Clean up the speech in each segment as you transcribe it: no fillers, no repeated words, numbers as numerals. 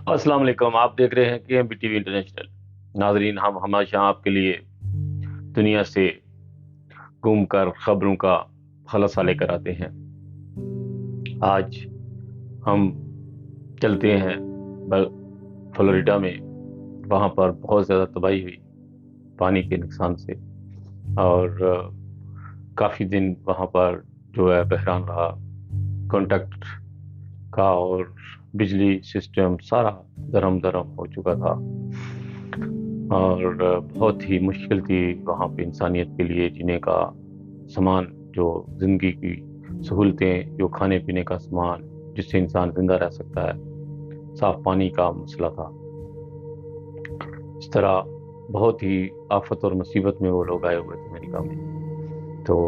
السلام علیکم، آپ دیکھ رہے ہیں کہ M B T V international. ناظرین، ہم ہمیشہ آپ کے لیے دنیا سے گھوم کر خبروں کا خلاصہ لے کر آتے ہیں۔ آج ہم چلتے ہیں فلوریڈا میں، وہاں پر بہت زیادہ تباہی ہوئی پانی کے نقصان سے، اور کافی دن وہاں پر جو ہے بحران رہا، کانٹیکٹ کا اور بجلی سسٹم سارا درہم ہو چکا تھا، اور بہت ہی مشکل تھی وہاں پہ انسانیت کے لیے جینے کا سامان، جو زندگی کی سہولتیں، جو کھانے پینے کا سامان جس سے انسان زندہ رہ سکتا ہے، صاف پانی کا مسئلہ تھا۔ اس طرح بہت ہی آفت اور مصیبت میں وہ لوگ آئے ہوئے تھے امریکہ میں۔ تو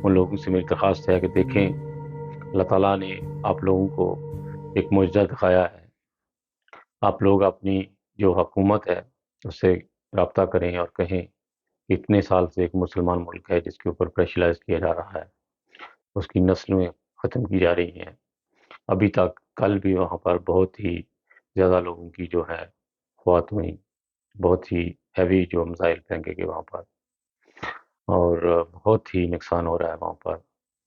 ان لوگوں سے میری درخواست ہے کہ دیکھیں، اللہ تعالیٰ نے آپ لوگوں کو ایک معجزہ دکھایا ہے۔ آپ لوگ اپنی جو حکومت ہے اس سے رابطہ کریں اور کہیں کہ اتنے سال سے ایک مسلمان ملک ہے جس کے اوپر پریشرائز کیا جا رہا ہے، اس کی نسلیں ختم کی جا رہی ہیں۔ ابھی تک کل بھی وہاں پر بہت ہی زیادہ لوگوں کی جو ہے فوت ہوئی، بہت ہی ہیوی جو میزائل پھینکے گئے وہاں پر، اور بہت ہی نقصان ہو رہا ہے وہاں پر۔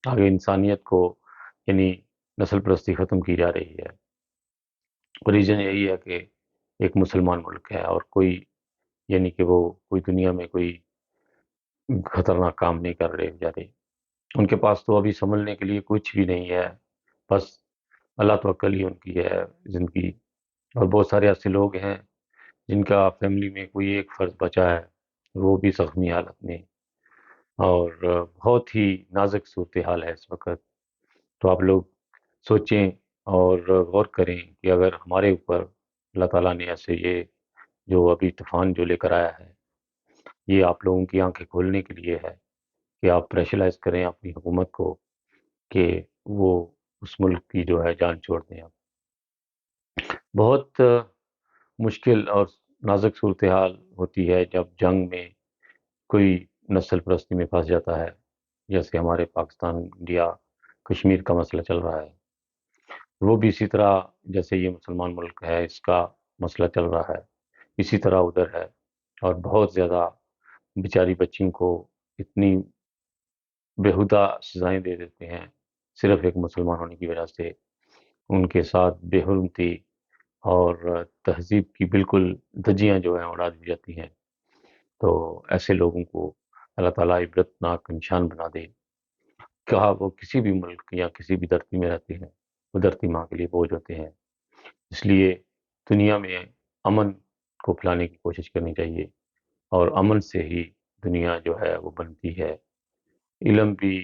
آگے انسانیت کو یعنی نسل پرستی ختم کی جا رہی ہے۔ ریزن یہی ہے کہ ایک مسلمان ملک ہے، اور کوئی یعنی کہ وہ کوئی دنیا میں کوئی خطرناک کام نہیں کر رہے جا رہے۔ ان کے پاس تو ابھی سنبھلنے کے لیے کچھ بھی نہیں ہے، بس اللہ توکل ہی ان کی ہے زندگی۔ اور بہت سارے ایسے لوگ ہیں جن کا فیملی میں کوئی ایک فرد بچا ہے، وہ بھی زخمی حالت میں، اور بہت ہی نازک صورتحال ہے اس وقت۔ تو آپ لوگ سوچیں اور غور کریں کہ اگر ہمارے اوپر اللہ تعالیٰ نے ایسے یہ جو ابھی طوفان جو لے کر آیا ہے، یہ آپ لوگوں کی آنکھیں کھولنے کے لیے ہے کہ آپ پریشرائز کریں اپنی حکومت کو کہ وہ اس ملک کی جو ہے جان چھوڑ دیں۔ بہت مشکل اور نازک صورتحال ہوتی ہے جب جنگ میں کوئی نسل پرستی میں پھنس جاتا ہے، جیسے ہمارے پاکستان، انڈیا، کشمیر کا مسئلہ چل رہا ہے۔ وہ بھی اسی طرح جیسے یہ مسلمان ملک ہے اس کا مسئلہ چل رہا ہے، اسی طرح ادھر ہے، اور بہت زیادہ بیچاری بچیوں کو اتنی بےہودہ سزائیں دے دیتے ہیں صرف ایک مسلمان ہونے کی وجہ سے۔ ان کے ساتھ بے حرمتی اور تہذیب کی بالکل دھجیاں جو ہیں اڑا دی جاتی ہیں۔ تو ایسے لوگوں کو اللہ تعالیٰ عبرتناک نشان بنا دے، کہا وہ کسی بھی ملک یا کسی بھی دھرتی میں رہتے ہیں، وہ دھرتی ماں کے لیے بوجھ ہوتے ہیں۔ اس لیے دنیا میں امن کو پھیلانے کی کوشش کرنی چاہیے، اور امن سے ہی دنیا جو ہے وہ بنتی ہے۔ علم بھی،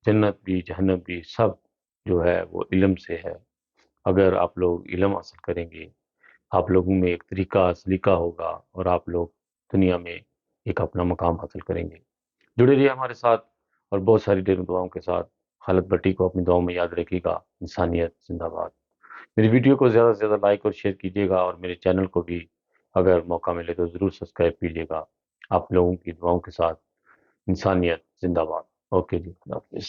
جنت بھی، جہنم بھی، سب جو ہے وہ علم سے ہے۔ اگر آپ لوگ علم حاصل کریں گے، آپ لوگوں میں ایک طریقہ سلیقہ ہوگا، اور آپ لوگ دنیا میں ایک اپنا مقام حاصل کریں گے۔ جڑے رہیے ہمارے ساتھ، اور بہت ساری ڈیر دعاؤں کے ساتھ۔ خالد بٹی کو اپنی دعاؤں میں یاد رکھیے گا۔ انسانیت زندہ باد۔ میری ویڈیو کو زیادہ سے زیادہ لائک اور شیئر کیجیے گا، اور میرے چینل کو بھی اگر موقع ملے تو ضرور سبسکرائب کیجیے گا۔ آپ لوگوں کی دعاؤں کے ساتھ انسانیت زندہ باد۔ اوکے جی، خدا حافظ۔